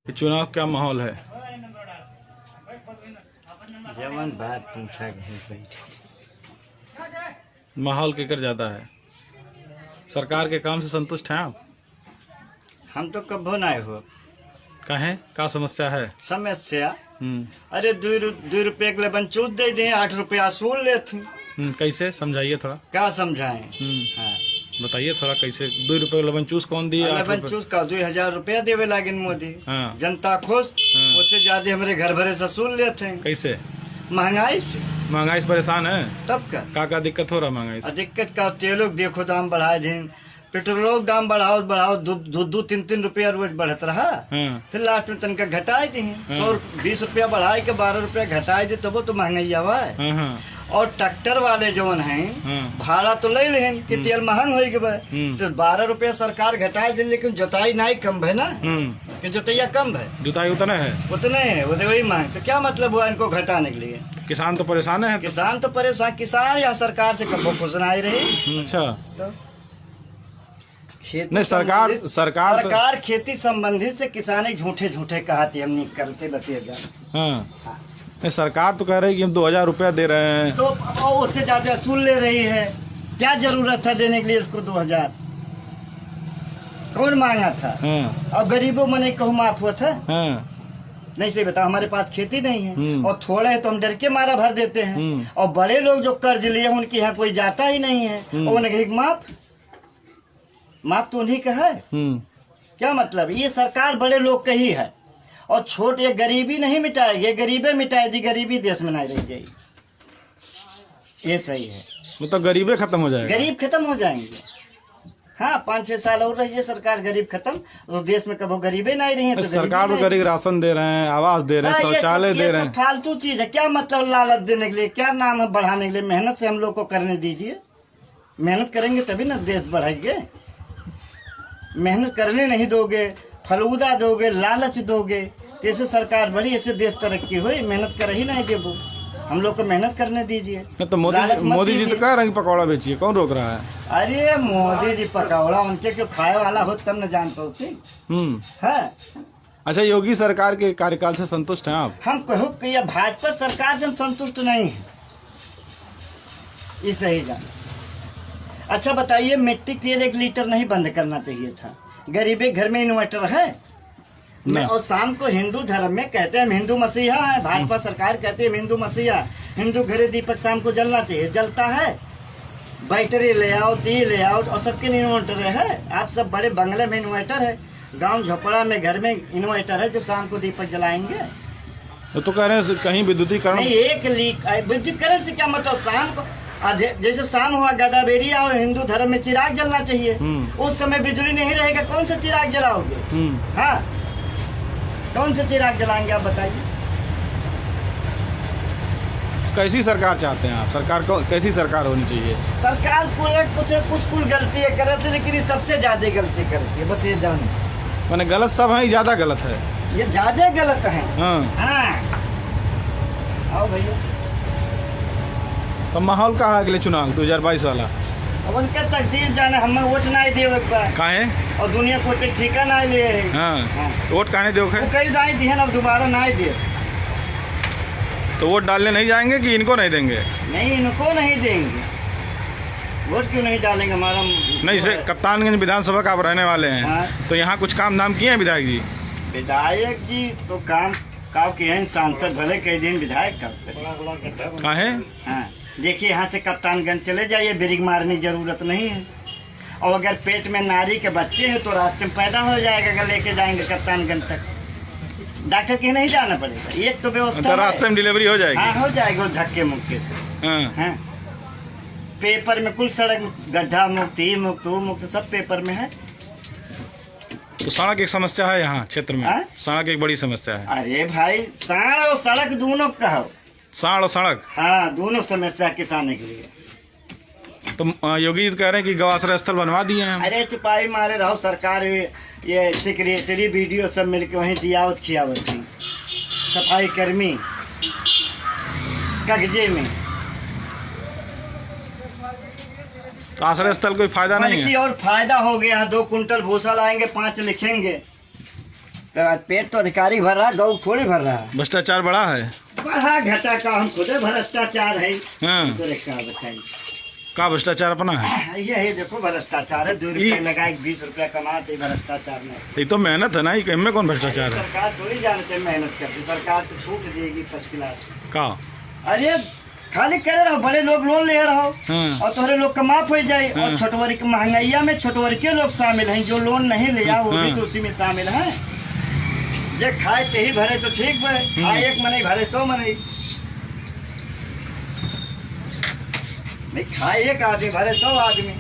चुनाव क्या माहौल है? जवन बात पूछा माहौल केकर ज्यादा है? सरकार के काम से संतुष्ट हैं आप? हम तो कभो ना हो। कहें का समस्या है? समस्या अरे 2 रुपये के लेबन चूत दे दें, 8 रुपया सूल लेते। कैसे समझाइए थोड़ा। क्या समझाएं? हाँ। बताइए थोड़ा कैसे 2 रुपये लेबन चूस कौन दिए? लेबन चूस का 2000 रुपया देवे लागिन मोदी। हाँ। जनता खुश, उससे ज्यादा हमारे घर भरे से सूल लेते हैं। कैसे? महंगाई से परेशान है। तब का दिक्कत हो रहा महंगाई से? दिक्कत का तेलों देखो दाम बढ़ाए दिन, पेट्रोल दाम बढ़ाओ 2-3 रुपया रोज बढ़त रहा। फिर लास्ट में तनका घटाए दी 120 रुपया बढ़ाए के 12 रुपया घटाए दे, तब तो महंगाई आवा है। और ट्रैक्टर वाले जो हैं भाड़ा तो ले लें कि तेल महंग हो गए, तो 12 रुपया सरकार घटाए दे, लेकिन जुताई नहीं कम है ना, कि जुतैया कम है, जुताई उतना है वही मांग। तो क्या मतलब हुआ इनको घटाने के लिए? किसान तो परेशान है। किसान तो परेशान, किसान या सरकार से कब खुश नहीं रही। अच्छा नहीं, सरकार तो... खेती संबंधित से किसान झूठे कहते हम नहीं करते बचे नहीं, सरकार तो कह रही है कि हम 2000 रुपया दे रहे हैं, तो उससे ज्यादा वसूल ले रही है। क्या जरूरत था देने के लिए उसको 2000? कौन मांगा था? और गरीबों में नहीं कहूँ माफ हुआ था? नहीं से बताओ, हमारे पास खेती नहीं है और थोड़ा है तो हम डर के मारा भर देते हैं, और बड़े लोग जो कर्ज लिए उनके यहाँ कोई जाता ही नहीं है, और उन्हें माफ तो उन्हीं का है। क्या मतलब? ये सरकार बड़े लोग का ही है, और छोटे गरीबी नहीं मिटाएगी, गरीबी मिटाएगी, गरीबी देश में नहीं रह जाएगी। ये सही है, मतलब गरीबी खत्म हो जाएगी, गरीब खत्म हो जाएंगे। हाँ, 5-6 साल और रही है सरकार, गरीब खत्म, तो देश में कभी गरीबी नहीं रही है। तो सरकार तो गरीब राशन दे रहे हैं, आवास दे रहे हैं, शौचालय दे रहे हैं। फालतू चीज है। क्या मतलब लालच देने के लिए? क्या नाम है बढ़ाने के लिए? मेहनत से हम लोग को करने दीजिए, मेहनत करेंगे तभी ना देश बढ़ाएंगे। मेहनत करने नहीं दोगे, फलूदा दोगे, लालच दोगे, जैसे सरकार बढ़ी ऐसे देश तरक्की हुई। मेहनत कर ही नहीं देबो, हम लोग को मेहनत करने दीजिए। तो मोदी जी तो कह रहे हैं पकौड़ा बेचिए, कौन रोक रहा है? अरे मोदी जी पकौड़ा उनके क्यों खाए वाला हो तब न जान पाती है। अच्छा, योगी सरकार के कार्यकाल से संतुष्ट हैं आप? हम कहूँ कि भाजपा सरकार से हम संतुष्ट नहीं है, ये सही जान। अच्छा बताइए, मिट्टी तेल 1 लीटर नहीं बंद करना चाहिए था? गरीबे घर में इन्वर्टर है और शाम को हिंदू धर्म में कहते हैं हम हिंदू मसीहा है, भाजपा सरकार कहते हैं हिंदू मसीहा, हिंदू घरे दीपक शाम को जलना चाहिए, जलता है। बैटरी ले आओ, दी ले आओ, और सबके इन्वर्टर है। आप सब बड़े बंगले में इन्वर्टर है, गांव झोपड़ा में घर में इन्वर्टर है, जो शाम को दीपक जलाएंगे। तो कह रहे हैं कहीं विद्युतीकरण नहीं, 1 लीक विद्युतीकरण से क्या मतलब? शाम को जैसे शाम हुआ गदाबेरिया और हिंदू धर्म में चिराग जलना चाहिए। उस समय बिजली नहीं रहेगा, कौन सा चिराग जलाओगे? हाँ, कौन सा चिराग जलाएंगे आप बताइए? कैसी सरकार चाहते हैं आप? सरकार को कैसी सरकार होनी चाहिए? सरकार कुछ गलती करती है, लेकिन सबसे ज्यादा गलती करती है, बस ये जानो। मैंने गलत सब है, ज्यादा गलत है? ये ज्यादा गलत है। हाँ। आओ भैया, तो माहौल कहाँ है अगले चुनाव 2022 वाला? अब उनका तकदीर जाने, हमें वोट नहीं दिए काहे, और दुनिया को ठीका नहीं लिए। वोट काहे दो? कई दाई दिए ना, दोबारा नहीं दिए। तो वोट डालने नहीं जाएंगे कि इनको नहीं देंगे? नहीं, इनको नहीं देंगे। वोट क्यों नहीं डालेंगे? हमारा नहीं, इसे कप्तानगंज विधानसभा का आप रहने वाले हैं, तो यहाँ कुछ काम नाम किए हैं विधायक जी? विधायक जी तो काम किए हैं, सांसद भले कई दिन विधायक करते। काहे? हाँ, देखिए यहाँ से कप्तानगंज चले जाइए, ब्रेक मारने की जरूरत नहीं है। और अगर पेट में नारी के बच्चे हैं तो रास्ते में पैदा हो जाएगा, अगर लेके जाएंगे कप्तानगंज तक, डॉक्टर के नहीं जाना पड़ेगा। एक तो व्यवस्था तो रास्ते में डिलीवरी हो जाएगी। हाँ, हो जाएगी धक्के मुक्के से। हाँ, पेपर में कुल सड़क गड्ढा मुक्त, ई मुक्त, वो मुक्त, सब पेपर में है। तो सड़क एक समस्या है यहाँ क्षेत्र में? सड़क एक बड़ी समस्या है। अरे भाई, साड़ और सड़क दोनों का हो। साड़ और सड़क, हाँ, दोनों समस्या किसानों के लिए। तो योगी कह रहे हैं कि गौआश्रय स्थल बनवा दिए हैं। अरे चुपाई मारे रहो, सरकार ये सेक्रेटरी वीडियो सब मिलके वहीं जियावत खियावत थी, सफाई कर्मी कगजे में। तो आश्रय स्थल कोई फायदा नहीं है? और फायदा हो गया, 2 कुंटल भूसा लाएंगे, 5 लिखेंगे। तो पेट तो अधिकारी भर रहा, गौ थोड़ी भर रहा। भ्रष्टाचार बड़ा है। बढ़ा घटा का हम खुद भ्रष्टाचार है। हाँ, तो क्या बताइए का भ्रष्टाचार अपना है। ये देखो भ्रष्टाचार है, 2 रुपये लगाए 20 रुपया कमाते भ्रष्टाचार में। ये तो मेहनत है ना, ये में कौन भ्रष्टाचार है। सरकार थोड़ी जानते मेहनत करती, सरकार तो छूट देगी फर्स्ट क्लास। का अरे खाली करे रहो, बड़े लोग लोन ले रहो हाँ। और तोहरे लोग का माफ हो जाए। हाँ। और छोटवरी की महंगाइया में छोटवरी के लोग शामिल हैं, जो लोन नहीं लिया वो भी हाँ। तो उसी में शामिल है। जे खाए ते ही भरे तो ठीक है, खाए 1 मने भरे 100 मने। नहीं खाए 1 आदमी भरे 100 आदमी।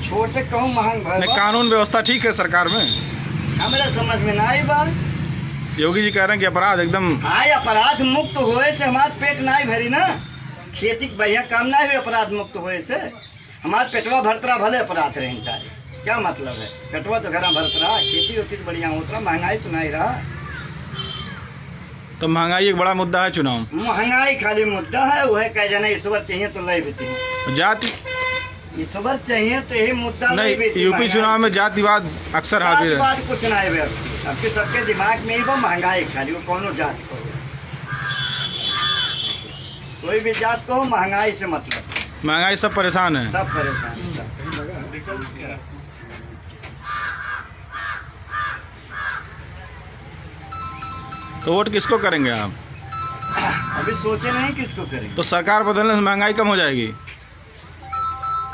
छोटे कहूँ महंग भरे। कानून व्यवस्था ठीक है सरकार में। हमारे समझ में ना आई बात। योगी जी कह रहे हैं कि अपराध एकदम हाँ, अपराध मुक्त होए से हमार पेट नहीं भरी ना। खेती के बढ़िया काम नहीं हुई अपराध मुक्त होए से। हमार पेटवा भरतरा भले अपराध रहे चाहिए, क्या मतलब है। पेटवा तो घर भरत रहा, खेती होती तो बढ़िया होता, महंगाई तो नहीं रहा। तो महंगाई एक बड़ा मुद्दा है चुनाव। महंगाई खाली मुद्दा है, वह कह जाना ईश्वर चाहिए तो लय बीती, जाति ईश्वर चाहिए तो यही मुद्दा नहीं। यूपी चुनाव में जातिवाद अक्सर हाजिर है। बात कुछ नहीं है अब सबके दिमाग में ही वो महंगाई खाली, वो कौनो जात को, कोई भी जात को महंगाई से मतलब। महंगाई सब परेशान है। सब परेशान है, सब। तो वोट किसको करेंगे आप। अभी सोचे नहीं किसको करेंगे। तो सरकार बदलने से महंगाई कम हो जाएगी।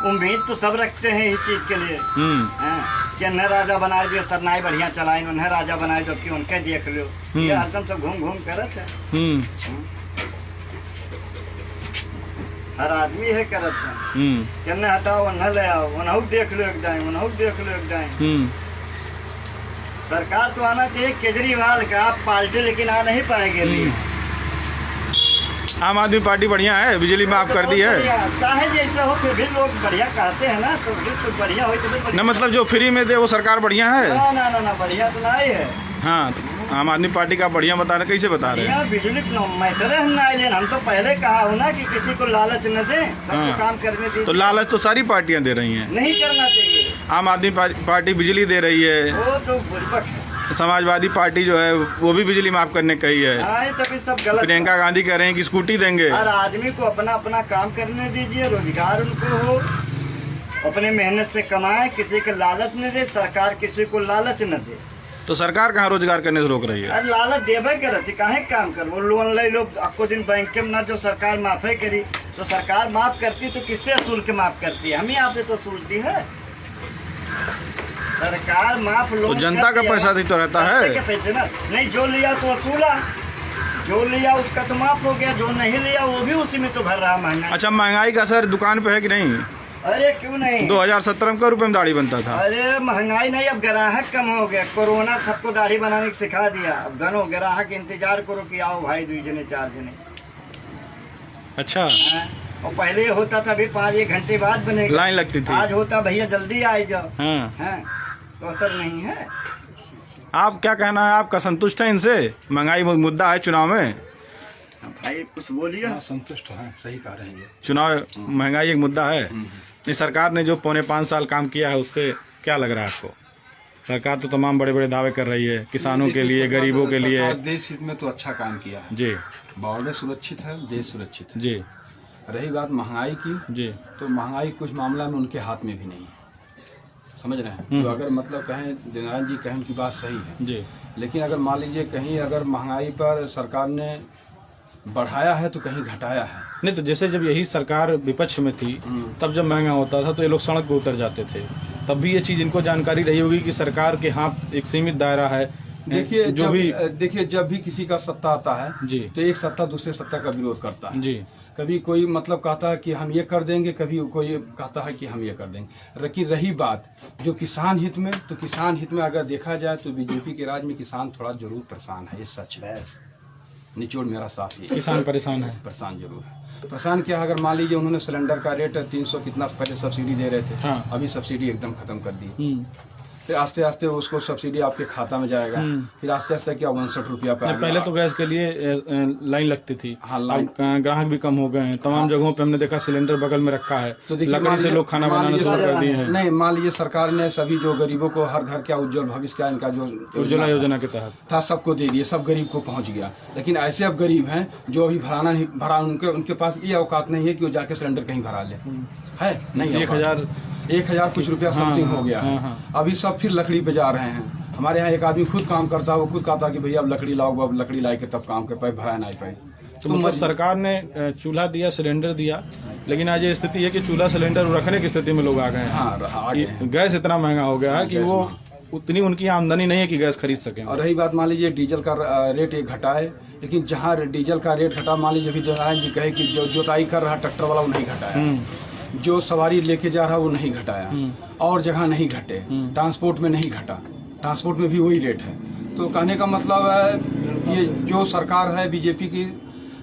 उम्मीद तो सब रखते हैं इस चीज के लिए। कि उन्हें राजा बनाए दो, सरनाई बढ़िया चलाए, उन्हें राजा बनाए दो कि उनके देख लो। ये हरदम सब घूम घूम करत है। हर आदमी है करत है। कि हटाओ उन्हें ले आओ, उन्हें देख लो एक टाइम, उन्हें देख लो एक टाइम। सरकार तो आना चाहिए केजरीवाल का, आप पार्टी लेकिन आ नहीं पाएंगे। आम आदमी पार्टी बढ़िया है, बिजली माफ कर दी है। चाहे जैसे हो फिर भी लोग बढ़िया कहते हैं ना, तो फिर कुछ बढ़िया हो तो न मतलब जो फ्री में दे वो सरकार बढ़िया है। ना बढ़िया तो नहीं है। हाँ, आम आदमी पार्टी का बढ़िया बता रहे, कैसे बता रहे हैं। बिजली मैटर है, हम तो पहले कहा हो ना कि किसी को लालच न दे, सबको काम करने दे। तो लालच तो सारी पार्टियां दे रही हैं। नहीं करना चाहिए। आम आदमी पार्टी बिजली दे रही है, वो तो बुर्बक है। समाजवादी पार्टी जो है वो भी बिजली माफ करने कही है। तभी सब गलत। प्रियंका गांधी कह रहे हैं कि स्कूटी देंगे। हर आदमी को अपना अपना काम करने दीजिए, रोजगार उनको हो, अपने मेहनत से कमाए, किसी को लालच न दे। सरकार किसी को लालच न दे। तो सरकार कहाँ रोजगार करने से रोक रही है। अरे लालच देवे करती, काहे काम कर। वो लोन ले लो आपको दिन बैंक में ना, जो सरकार माफे करी तो सरकार माफ करती तो किससे असूल के माफ करती है, हम ही आपसे तो असूलती है। सरकार माफ लोग तो जनता का पैसा भी तो रहता है। पैसे ना नहीं, जो लिया तो वसूला, जो लिया उसका तो माफ हो गया, जो नहीं लिया वो भी उसी में तो भर रहा महंगाई। अच्छा, महंगाई का असर दुकान पे है कि नहीं। अरे क्यों नहीं। 2017 में करोड़ रुपए में दाढ़ी बनता था। अरे महंगाई नहीं, अब ग्राहक कम हो गया। कोरोना सबको दाढ़ी बनाने की सिखा दिया। अब घनो ग्राहक इंतजार करो कि आओ भाई 2 जने 4 जने। अच्छा। और पहले होता था अभी 5-1 घंटे बाद बनेगा, लाइन लगती थी। आज होता भैया जल्दी आ जाओ। हाँ। तो असर नहीं है। आप क्या कहना है, आपका संतुष्ट है इनसे। महंगाई मुद्दा है चुनाव में। भाई कुछ बोलिए। संतुष्ट है, सही कह रहे हैं। चुनाव महंगाई एक मुद्दा है। इस सरकार ने जो 4.5 साल काम किया है उससे क्या लग रहा है आपको। सरकार तो तमाम बड़े बड़े दावे कर रही है, किसानों के लिए, गरीबों के लिए। देश हित में तो अच्छा काम किया है जी। बॉर्डर सुरक्षित है, देश सुरक्षित है। जी। रही बात महंगाई की, जी, तो महंगाई कुछ मामला में उनके हाथ में भी नहीं है, समझ रहे हैं। तो अगर मतलब कहें, देवनारायण जी कहें उनकी बात सही है जी, लेकिन अगर मान लीजिए कहीं अगर महंगाई पर सरकार ने बढ़ाया है तो कहीं घटाया है। नहीं तो जैसे जब यही सरकार विपक्ष में थी तब जब महंगा होता था तो ये लोग सड़क पे उतर जाते थे, तब भी ये चीज़ इनको जानकारी रही होगी कि सरकार के हाथ एक सीमित दायरा है। देखिए जो भी देखिए जब भी किसी का सत्ता आता है जी, तो एक सत्ता दूसरे सत्ता का विरोध करता है। जी। कभी कोई मतलब कहता है कि हम ये कर देंगे, कभी कोई कहता है कि हम ये कर देंगे। रही बात जो किसान हित में, तो किसान हित में अगर देखा जाए तो बीजेपी के राज में किसान थोड़ा जरूर परेशान है, ये सच है। निचोड़ मेरा साफ है, किसान परेशान है। परेशान जरूर है। परेशान क्या, अगर मान लीजिए उन्होंने सिलेंडर का रेट 300 कितना पहले सब्सिडी दे रहे थे, हाँ। अभी सब्सिडी एकदम खत्म कर दी। फिर आस्ते आस्ते उसको सब्सिडी आपके खाता में जाएगा, फिर आस्ते आस्ते क्या 59 रुपया पे आ गया। पहले तो गैस के लिए लाइन लगती थी, हाँ, लाइन। अब ग्राहक भी कम हो गए हैं। तमाम जगहों पे हमने देखा सिलेंडर बगल में रखा है, तो देखिए लकड़ी से लोग खाना बनाना शुरू कर दिए हैं। नहीं, मान लीजिए सरकार ने सभी जो गरीबों को हर घर क्या उज्जवल भविष्य का इनका जो उज्ज्वला योजना के तहत था सबको दे दिए, सब गरीब को पहुंच गया। लेकिन ऐसे अब गरीब हैं जो अभी भरा उनके पास ये औकात नहीं है कि वो जाके सिलेंडर कहीं भरा ले, है नहीं। 1,000 कुछ रुपया समथिंग हो गया है। अभी सब फिर लकड़ी पे जा रहे हैं। हमारे यहाँ एक आदमी खुद काम करता है, वो खुद कहता कि भैया अब लकड़ी लाओ, अब लकड़ी ला के तब काम कर पाए, भरा नहीं पाए। तो मतलब सरकार ने चूल्हा दिया, सिलेंडर दिया, लेकिन आज ये स्थिति है कि चूल्हा सिलेंडर रखने की स्थिति में लोग आ गए हैं। हाँ, गैस इतना महंगा हो गया है कि वो उतनी उनकी आमदनी नहीं है कि गैस खरीद सके। और रही बात, मान लीजिए डीजल का रेट एक घटा है, लेकिन जहाँ डीजल का रेट घटा, मान लीजिए नारायण जी कहे कि जो जोताई कर रहा ट्रैक्टर वाला वो नहीं घटाया, जो सवारी लेके जा रहा वो नहीं घटाया, और जगह नहीं घटे, ट्रांसपोर्ट में नहीं घटा, ट्रांसपोर्ट में भी वही रेट है। तो कहने का मतलब है ये जो सरकार है बीजेपी की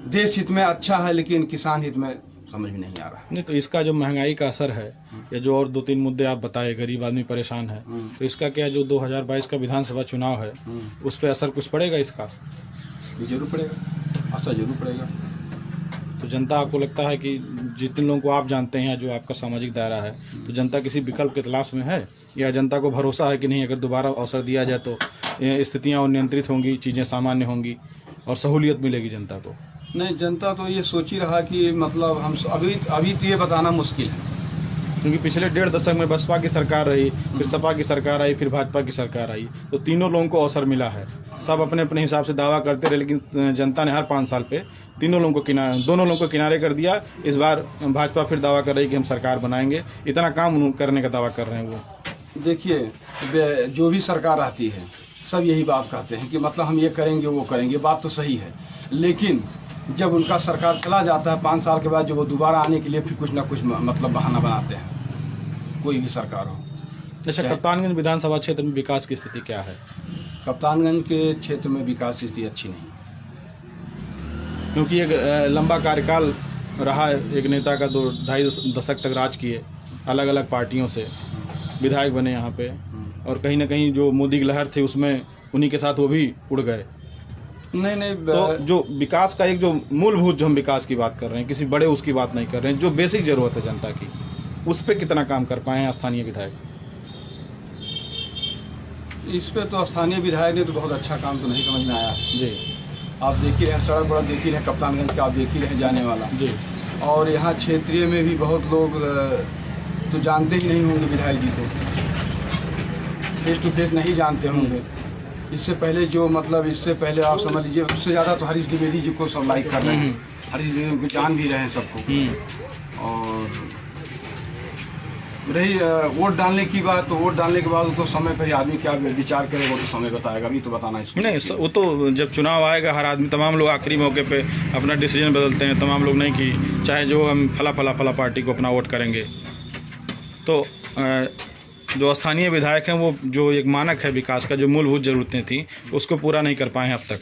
देश हित में अच्छा है, लेकिन किसान हित में समझ में नहीं आ रहा। नहीं, तो इसका जो महंगाई का असर है, या जो और 2-3 मुद्दे आप बताए, गरीब आदमी परेशान है, तो इसका क्या जो 2022 का विधानसभा चुनाव है उस पर असर कुछ पड़ेगा? इसका जरूर पड़ेगा, असर जरूर पड़ेगा। तो जनता, आपको लगता है कि जितने लोगों को आप जानते हैं, जो आपका सामाजिक दायरा है, तो जनता किसी विकल्प की तलाश में है, या जनता को भरोसा है कि नहीं अगर दोबारा अवसर दिया जाए तो स्थितियाँ और नियंत्रित होंगी, चीज़ें सामान्य होंगी और सहूलियत मिलेगी जनता को? नहीं, जनता तो ये सोच ही रहा कि मतलब हम अभी तो ये बताना मुश्किल है, क्योंकि पिछले 1.5 दशक में बसपा की सरकार रही, फिर सपा की सरकार आई, फिर भाजपा की सरकार आई, तो तीनों लोगों को अवसर मिला है। सब अपने अपने हिसाब से दावा करते रहे, लेकिन जनता ने हर 5 साल पे दोनों लोगों को किनारे कर दिया। इस बार भाजपा फिर दावा कर रही कि हम सरकार बनाएंगे, इतना काम करने का दावा कर रहे हैं वो। देखिए, जो भी सरकार आती है सब यही बात कहते हैं कि मतलब हम ये करेंगे वो करेंगे, बात तो सही है, लेकिन जब उनका सरकार चला जाता है 5 साल के बाद, जो वो दोबारा आने के लिए फिर कुछ ना कुछ मतलब बहाना बनाते हैं, कोई भी सरकार हो। अच्छा, कप्तानगंज विधानसभा क्षेत्र में विकास की स्थिति क्या है? कप्तानगंज के क्षेत्र में विकास की स्थिति अच्छी नहीं, क्योंकि एक लंबा कार्यकाल रहा एक नेता का, 2-2.5 दशक तक राज किए, अलग अलग पार्टियों से विधायक बने यहाँ पे, और कहीं ना कहीं जो मोदी की लहर थी उसमें उन्हीं के साथ वो भी उड़ गए। नहीं, तो जो विकास का एक जो मूलभूत, जो हम विकास की बात कर रहे हैं, किसी बड़े उसकी बात नहीं कर रहे हैं, जो बेसिक जरूरत है जनता की, उस पर कितना काम कर पाए हैं स्थानीय विधायक? इस पे तो स्थानीय विधायक ने तो बहुत अच्छा काम तो नहीं समझ में आया जी। आप देख ही रहे, सड़क बड़ा देख ही रहे, कप्तानगंज का आप देख ही रहे जाने वाला जी। और यहाँ क्षेत्रीय में भी बहुत लोग तो जानते ही नहीं होंगे विधायक जी को, फेस टू फेस नहीं जानते होंगे। इससे पहले जो मतलब इससे पहले आप समझ लीजिए, उससे ज़्यादा तो हरीश द्विवेदी जी को सब लाइक कर रहे हैं, हरीश द्विवेदी को जान भी रहे हैं सबको। और रही वोट डालने की बात, तो वोट डालने के बाद तो समय पर ही आदमी क्या विचार करे वो तो समय बताएगा, अभी तो बताना इसको नहीं। वो तो जब चुनाव आएगा, हर आदमी, तमाम लोग आखिरी मौके पे अपना डिसीजन बदलते हैं, तमाम लोग नहीं कि चाहे जो हम फला पार्टी को अपना वोट करेंगे। तो जो स्थानीय विधायक हैं, वो जो एक मानक है विकास का, जो मूलभूत ज़रूरतें थी उसको पूरा नहीं कर पाए हैं अब तक।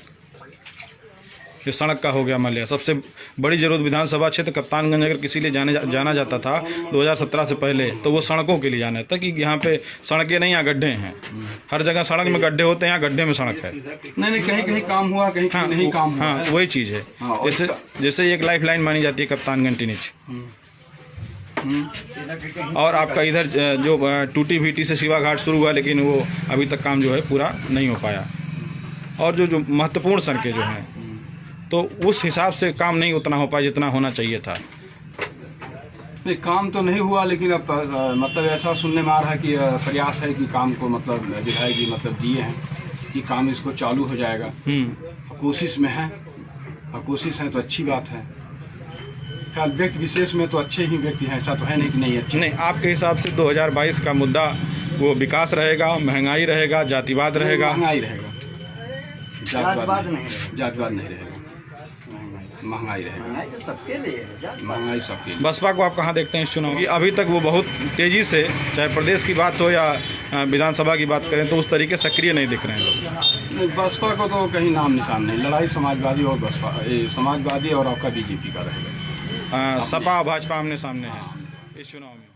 ये सड़क का हो गया, मान लिया सबसे बड़ी जरूरत विधानसभा क्षेत्र कप्तानगंज अगर किसी लिए जाना जाता था 2017 से पहले, तो वो सड़कों के लिए जाना था कि यहाँ पे सड़कें नहीं, यहाँ गड्ढे हैं। हर जगह सड़क में गड्ढे होते हैं, यहाँ गड्ढे में सड़क है। नहीं, कहीं कहीं काम हुआ, कहीं नहीं काम हुआ। हाँ, वही चीज़ है। जैसे एक लाइफ लाइन मानी जाती है कप्तानगंज टिनिच, और आपका इधर जो टूटी भीटी से शिवा घाट शुरू हुआ, लेकिन वो अभी तक काम जो है पूरा नहीं हो पाया। और जो महत्वपूर्ण सड़कें जो हैं, तो उस हिसाब से काम नहीं उतना हो पाया जितना होना चाहिए था। नहीं, काम तो नहीं हुआ, लेकिन अब मतलब ऐसा सुनने में आ रहा है कि प्रयास है कि काम को मतलब विधायक जी मतलब दिए हैं कि काम इसको चालू हो जाएगा। कोशिश में है, और कोशिश है तो अच्छी बात है। ख्याल व्यक्ति विशेष में तो अच्छे ही व्यक्ति हैं, ऐसा तो है नहीं कि नहीं अच्छे। नहीं, आपके हिसाब से 2022 का मुद्दा वो विकास रहेगा, महंगाई रहेगा, जातिवाद रहेगा? महंगाई रहेगा, जातिवाद नहीं रहेगा, महंगाई रहेगा। सबके लिए, महंगाई सबके लिए। बसपा को आप कहाँ देखते हैं इस चुनाव की? अभी तक वो बहुत तेज़ी से, चाहे प्रदेश की बात हो या विधानसभा की बात करें, तो उस तरीके सक्रिय नहीं दिख रहे हैं लोग। बसपा को तो कहीं नाम निशान नहीं। लड़ाई समाजवादी और बसपा, समाजवादी और आपका बीजेपी का रहेगा। सपा भाजपा आमने सामने है इस चुनाव में।